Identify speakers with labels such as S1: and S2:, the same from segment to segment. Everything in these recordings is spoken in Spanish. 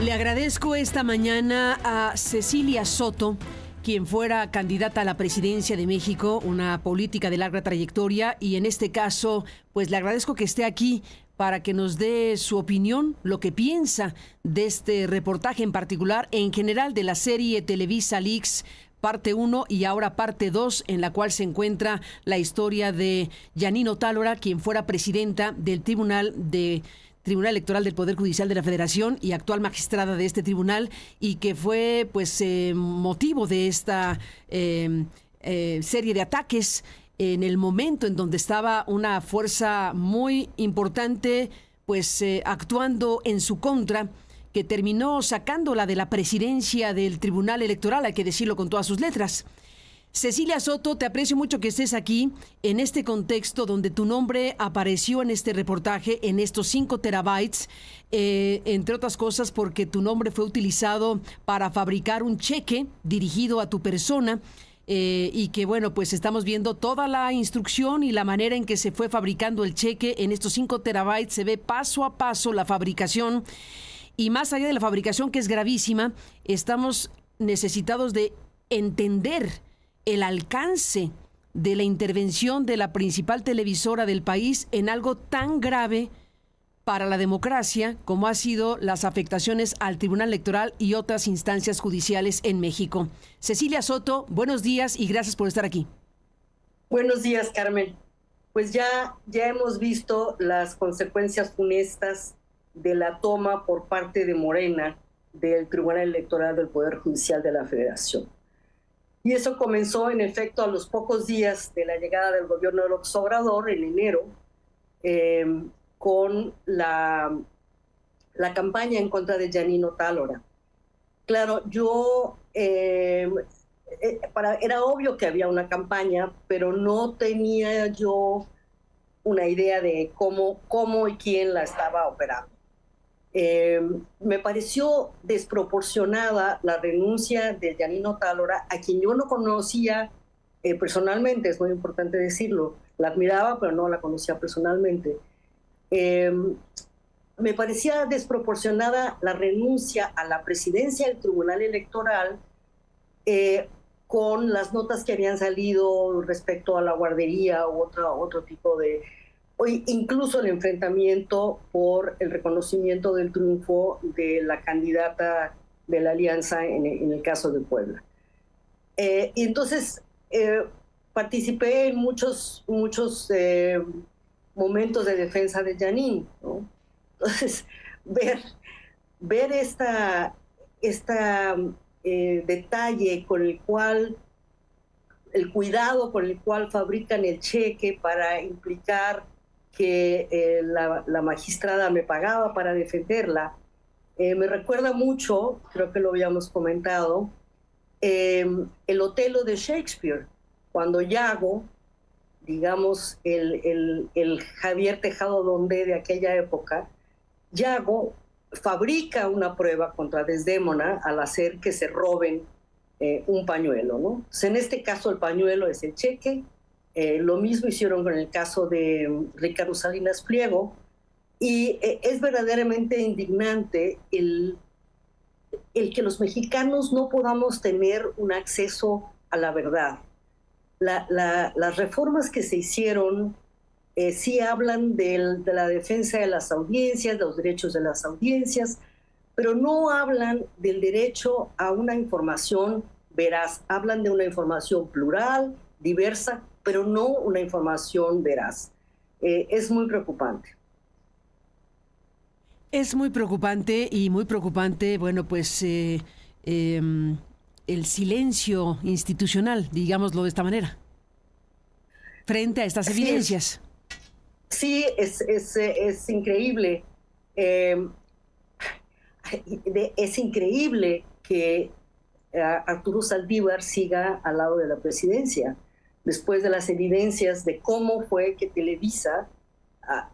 S1: Le agradezco esta mañana a Cecilia Soto, quien fuera candidata a la presidencia de México, una política de larga trayectoria, y en este caso, pues le agradezco que esté aquí para que nos dé su opinión, lo que piensa de este reportaje en particular, en general de la serie Televisa Leaks, parte 1 y ahora parte 2, en la cual se encuentra la historia de Jeanine Otálora, quien fuera presidenta del Tribunal Electoral del Poder Judicial de la Federación y actual magistrada de este tribunal, y que fue pues motivo de esta serie de ataques en el momento en donde estaba una fuerza muy importante pues actuando en su contra, que terminó sacándola de la presidencia del Tribunal Electoral, hay que decirlo con todas sus letras. Cecilia Soto, te aprecio mucho que estés aquí en este contexto donde tu nombre apareció en este reportaje, en estos 5 terabytes, entre otras cosas porque tu nombre fue utilizado para fabricar un cheque dirigido a tu persona, y que bueno, pues estamos viendo toda la instrucción y la manera en que se fue fabricando el cheque. En estos 5 terabytes se ve paso a paso la fabricación, y más allá de la fabricación, que es gravísima, estamos necesitados de entender el alcance de la intervención de la principal televisora del país en algo tan grave para la democracia como ha sido las afectaciones al Tribunal Electoral y otras instancias judiciales en México. Cecilia Soto, buenos días y gracias por estar aquí.
S2: Buenos días, Carmen. Pues ya hemos visto las consecuencias funestas de la toma por parte de Morena del Tribunal Electoral del Poder Judicial de la Federación. Y eso comenzó, en efecto, a los pocos días de la llegada del gobierno de López Obrador, en enero, con la campaña en contra de Jeanine Otálora. Claro, era obvio que había una campaña, pero no tenía yo una idea de cómo y quién la estaba operando. Me pareció desproporcionada la renuncia de Jeanine Otálora, a quien yo no conocía personalmente, es muy importante decirlo. La admiraba, pero no la conocía personalmente. Me parecía desproporcionada la renuncia a la presidencia del Tribunal Electoral con las notas que habían salido respecto a la guardería u otro tipo de... incluso el enfrentamiento por el reconocimiento del triunfo de la candidata de la alianza en el caso de Puebla. Y entonces participé en muchos momentos de defensa de Jeanine, ¿no? Entonces, ver detalle con el cual, el cuidado con el cual fabrican el cheque para implicar que la magistrada me pagaba para defenderla, me recuerda mucho, creo que lo habíamos comentado, el Otelo de Shakespeare, cuando Yago, digamos el Javier Tejado Donde de aquella época, Yago fabrica una prueba contra Desdémona al hacer que se roben un pañuelo, ¿no? Entonces, en este caso el pañuelo es el cheque. Lo mismo hicieron con el caso de Ricardo Salinas Pliego, y es verdaderamente indignante el que los mexicanos no podamos tener un acceso a la verdad. Las reformas que se hicieron sí hablan de la defensa de las audiencias, de los derechos de las audiencias, pero no hablan del derecho a una información veraz. Hablan de una información plural, diversa, pero no una información veraz. Es muy preocupante.
S1: Es muy preocupante y muy preocupante, bueno, pues el silencio institucional, digámoslo de esta manera, frente a estas evidencias.
S2: Sí, es increíble. Es increíble que Arturo Saldívar siga al lado de la presidencia, después de las evidencias de cómo fue que Televisa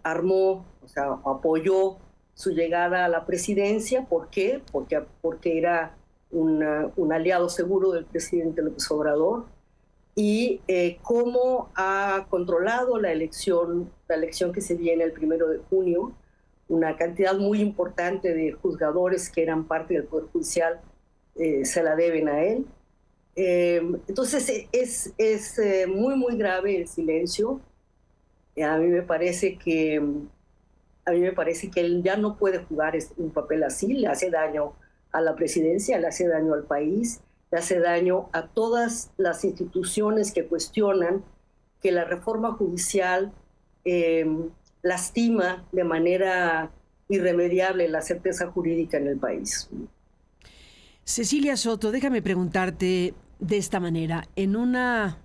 S2: armó, o sea, apoyó su llegada a la presidencia. ¿Por qué? Porque era un aliado seguro del presidente López Obrador, y cómo ha controlado la elección que se viene el 1 de junio, una cantidad muy importante de juzgadores que eran parte del Poder Judicial se la deben a él. Entonces es muy, muy grave el silencio. A mí me parece que él ya no puede jugar un papel así, le hace daño a la presidencia, le hace daño al país, le hace daño a todas las instituciones que cuestionan que la reforma judicial lastima de manera irremediable la certeza jurídica en el país.
S1: Cecilia Soto, déjame preguntarte de esta manera. En una,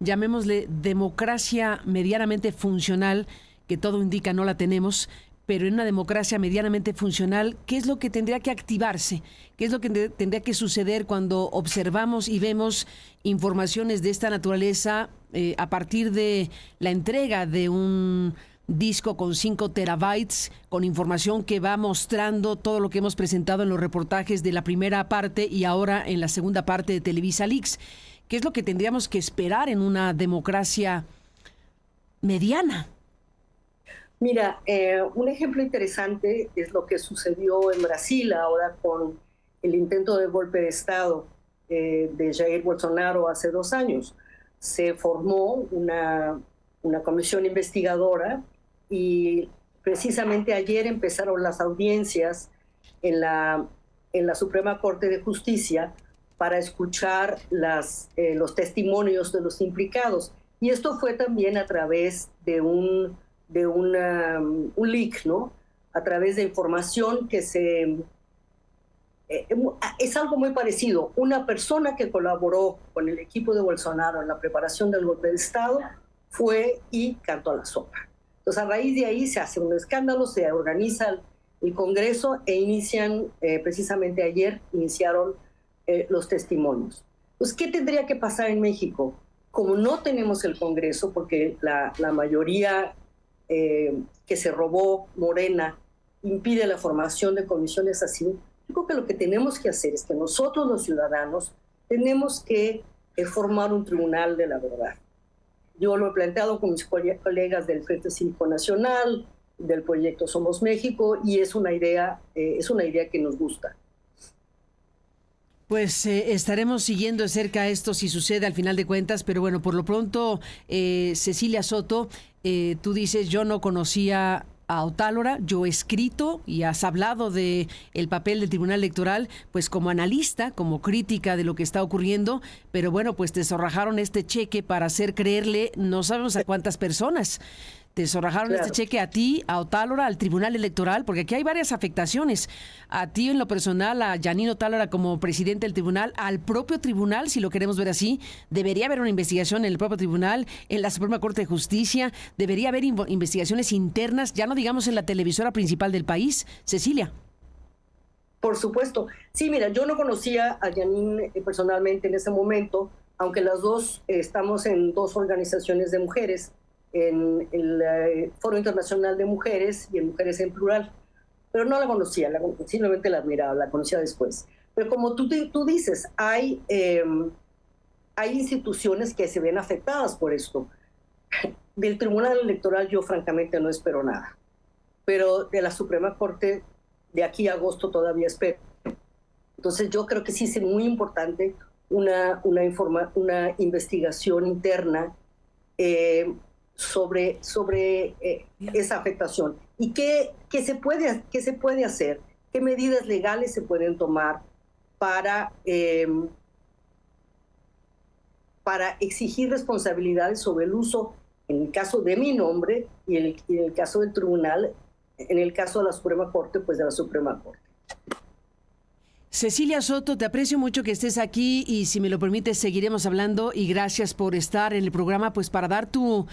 S1: llamémosle, democracia medianamente funcional, que todo indica no la tenemos, pero en una democracia medianamente funcional, ¿qué es lo que tendría que activarse? ¿Qué es lo que tendría que suceder cuando observamos y vemos informaciones de esta naturaleza a partir de la entrega de un disco con 5 terabytes, con información que va mostrando todo lo que hemos presentado en los reportajes de la primera parte y ahora en la segunda parte de Televisa Leaks? ¿Qué es lo que tendríamos que esperar en una democracia mediana?
S2: Mira, un ejemplo interesante es lo que sucedió en Brasil ahora con el intento de golpe de Estado de Jair Bolsonaro hace 2 años. Se formó una comisión investigadora y precisamente ayer empezaron las audiencias en la Suprema Corte de Justicia para escuchar los testimonios de los implicados. Y esto fue también a través de un leak, ¿no? A través de información que es algo muy parecido. Una persona que colaboró con el equipo de Bolsonaro en la preparación del golpe de Estado fue y cantó a la sopa. Entonces, a raíz de ahí se hace un escándalo, se organiza el Congreso e inician, precisamente ayer, iniciaron los testimonios. Pues, ¿qué tendría que pasar en México? Como no tenemos el Congreso, porque la mayoría que se robó Morena impide la formación de comisiones así, yo creo que lo que tenemos que hacer es que nosotros los ciudadanos tenemos que formar un tribunal de la verdad. Yo lo he planteado con mis colegas del Frente Cívico Nacional, del proyecto Somos México, y es una idea que nos gusta.
S1: Pues estaremos siguiendo de cerca esto si sucede al final de cuentas, pero bueno, por lo pronto, Cecilia Soto, tú dices, yo no conocía a Otálora, yo he escrito y has hablado de el papel del Tribunal Electoral, pues como analista, como crítica de lo que está ocurriendo, pero bueno, pues te zorrajaron este cheque para hacer creerle, no sabemos a cuántas personas. Te zorrajaron este cheque a ti, a Otálora, al Tribunal Electoral, porque aquí hay varias afectaciones. A ti en lo personal, a Jeanine Otálora como presidente del tribunal, al propio tribunal, si lo queremos ver así. Debería haber una investigación en el propio tribunal, en la Suprema Corte de Justicia. Debería haber investigaciones internas, ya no digamos en la televisora principal del país. Cecilia.
S2: Por supuesto. Sí, mira, yo no conocía a Jeanine personalmente en ese momento, aunque las dos estamos en 2 organizaciones de mujeres, en el Foro Internacional de Mujeres y en Mujeres en Plural, pero no la conocía, simplemente la admiraba, la conocía después. Pero como tú dices, hay instituciones que se ven afectadas por esto. Del Tribunal Electoral yo francamente no espero nada, pero de la Suprema Corte de aquí a agosto todavía espero. Entonces yo creo que sí es muy importante una investigación interna sobre esa afectación. ¿Y qué se puede hacer? ¿Qué medidas legales se pueden tomar para exigir responsabilidades sobre el uso, en el caso de mi nombre y en el caso del tribunal, en el caso de la Suprema Corte, pues de la Suprema Corte?
S1: Cecilia Soto, te aprecio mucho que estés aquí y si me lo permites seguiremos hablando y gracias por estar en el programa pues para dar tu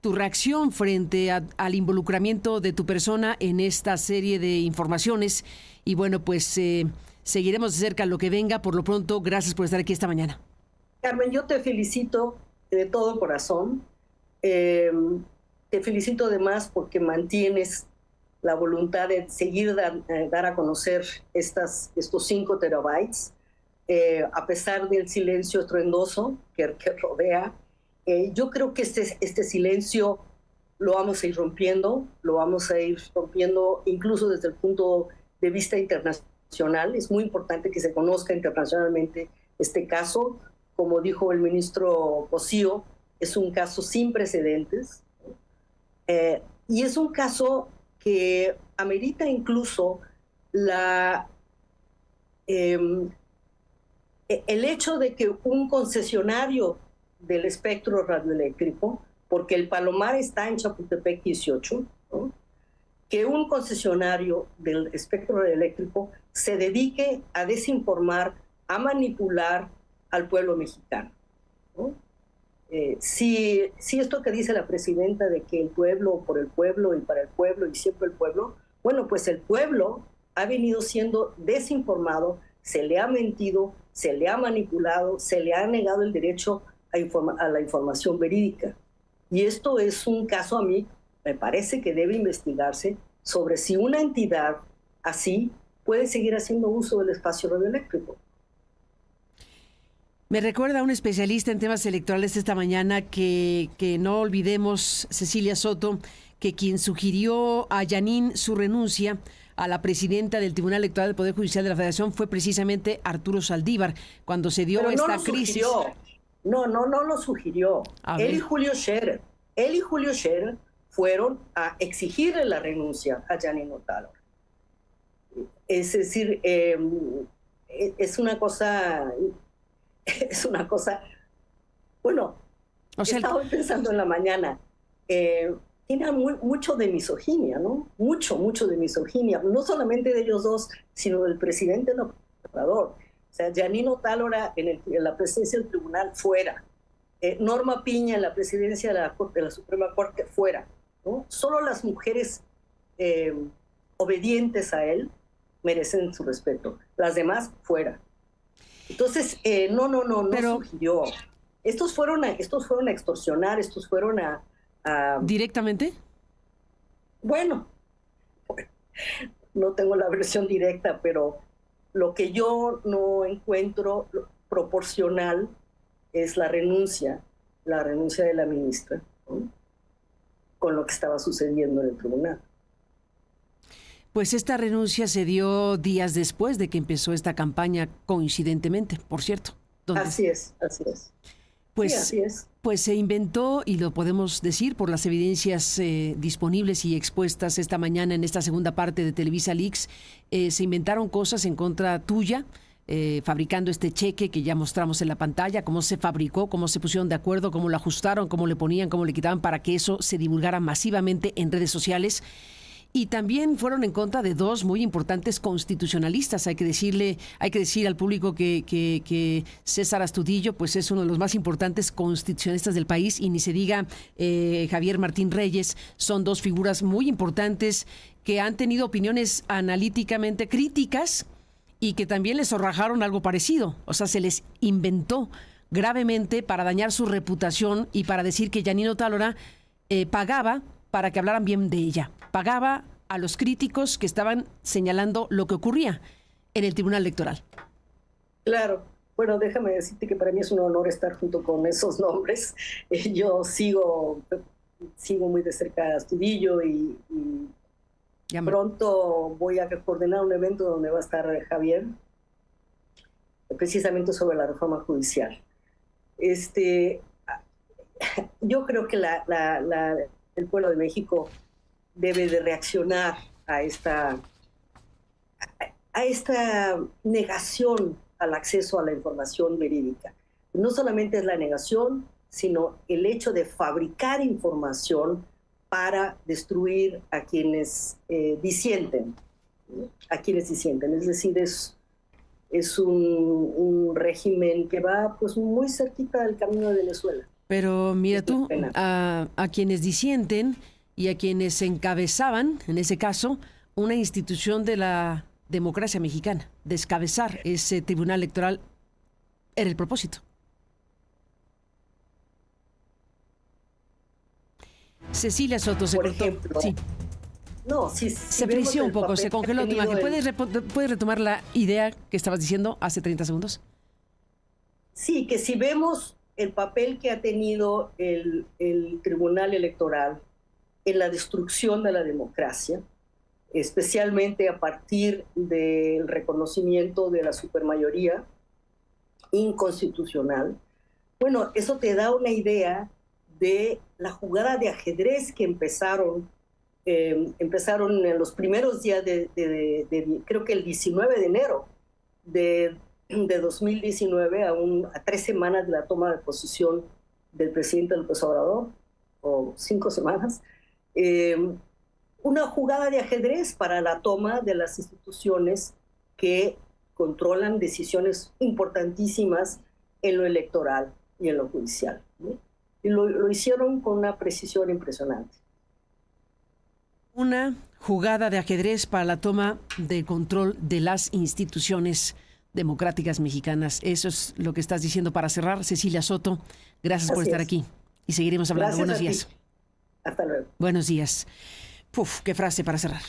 S1: reacción frente al involucramiento de tu persona en esta serie de informaciones y bueno pues seguiremos de cerca lo que venga. Por lo pronto, gracias por estar aquí esta mañana.
S2: Carmen, yo te felicito de todo corazón, te felicito además porque mantienes la voluntad de seguir dar a conocer estos 5 terabytes, a pesar del silencio estruendoso que rodea. Yo creo que este silencio lo vamos a ir rompiendo, incluso desde el punto de vista internacional. Es muy importante que se conozca internacionalmente este caso. Como dijo el ministro Cosío, es un caso sin precedentes, y es un caso que amerita incluso el hecho de que un concesionario del espectro radioeléctrico, porque el Palomar está en Chapultepec 18, ¿no?, que un concesionario del espectro radioeléctrico se dedique a desinformar, a manipular al pueblo mexicano, ¿no? Si esto que dice la presidenta de que el pueblo, por el pueblo y para el pueblo y siempre el pueblo, bueno, pues el pueblo ha venido siendo desinformado, se le ha mentido, se le ha manipulado, se le ha negado el derecho a la información verídica. Y esto es un caso, a mí me parece que debe investigarse sobre si una entidad así puede seguir haciendo uso del espacio radioeléctrico.
S1: Me recuerda a un especialista en temas electorales esta mañana que no olvidemos, Cecilia Soto, que quien sugirió a Jeanine su renuncia a la presidenta del Tribunal Electoral del Poder Judicial de la Federación fue precisamente Arturo Saldívar, cuando se dio esta crisis.
S2: No lo sugirió. Él y Julio Scherer fueron a exigirle la renuncia a Jeanine Otálora. Es decir, es una cosa, bueno, estaba pensando en la mañana, tiene mucho de misoginia, ¿no? Mucho de misoginia, no solamente de ellos dos, sino del presidente López Obrador. O sea, Jeanine Otálora en la presidencia del tribunal, fuera. Norma Piña en la presidencia de la Suprema Corte, fuera, ¿no? Solo las mujeres obedientes a él merecen su respeto. Las demás, fuera. Entonces, no sugirió. Estos fueron a extorsionar, estos fueron a...
S1: ¿Directamente?
S2: Bueno, no tengo la versión directa, pero lo que yo no encuentro proporcional es la renuncia de la ministra, ¿no?, con lo que estaba sucediendo en el tribunal.
S1: Pues esta renuncia se dio días después de que empezó esta campaña, coincidentemente, por cierto.
S2: Así es.
S1: Pues,
S2: sí, así es.
S1: Pues se inventó, y lo podemos decir por las evidencias disponibles y expuestas esta mañana en esta segunda parte de Televisa Leaks, se inventaron cosas en contra tuya, fabricando este cheque que ya mostramos en la pantalla, cómo se fabricó, cómo se pusieron de acuerdo, cómo lo ajustaron, cómo le ponían, cómo le quitaban para que eso se divulgara masivamente en redes sociales. Y también fueron en contra de dos muy importantes constitucionalistas. Hay que decir al público que César Astudillo pues es uno de los más importantes constitucionalistas del país, y ni se diga Javier Martín Reyes. Son dos figuras muy importantes que han tenido opiniones analíticamente críticas y que también les zorrajaron algo parecido. O sea, se les inventó gravemente para dañar su reputación y para decir que Jeanine Otálora pagaba para que hablaran bien de ella. Pagaba a los críticos que estaban señalando lo que ocurría en el Tribunal Electoral.
S2: Claro. Bueno, déjame decirte que para mí es un honor estar junto con esos nombres. Yo sigo muy de cerca a Astudillo y pronto voy a coordinar un evento donde va a estar Javier, precisamente sobre la reforma judicial. Yo creo que el pueblo de México debe de reaccionar a esta negación al acceso a la información verídica. No solamente es la negación, sino el hecho de fabricar información para destruir a quienes disienten, ¿no? A quienes disienten. Es decir, es un régimen que va pues muy cerquita del camino de Venezuela.
S1: Pero mira tú, a quienes disienten y a quienes encabezaban, en ese caso, una institución de la democracia mexicana, descabezar ese tribunal electoral era el propósito. Cecilia Soto se cortó.
S2: Ejemplo,
S1: sí.
S2: No,
S1: se frició un poco, se congeló tu imagen. ¿Puedes retomar la idea que estabas diciendo hace 30 segundos?
S2: Sí, que si vemos el papel que ha tenido el Tribunal Electoral en la destrucción de la democracia, especialmente a partir del reconocimiento de la supermayoría inconstitucional. Bueno, eso te da una idea de la jugada de ajedrez que empezaron en los primeros días creo que el 19 de enero de 2019, a 3 semanas de la toma de posesión del presidente López Obrador, o 5 semanas, una jugada de ajedrez para la toma de las instituciones que controlan decisiones importantísimas en lo electoral y en lo judicial, ¿no? Y lo hicieron con una precisión impresionante.
S1: Una jugada de ajedrez para la toma de control de las instituciones democráticas mexicanas. Eso es lo que estás diciendo para cerrar. Cecilia Soto, gracias por estar aquí y seguiremos hablando. Buenos días.
S2: Hasta luego.
S1: Buenos días. Puf, qué frase para cerrar.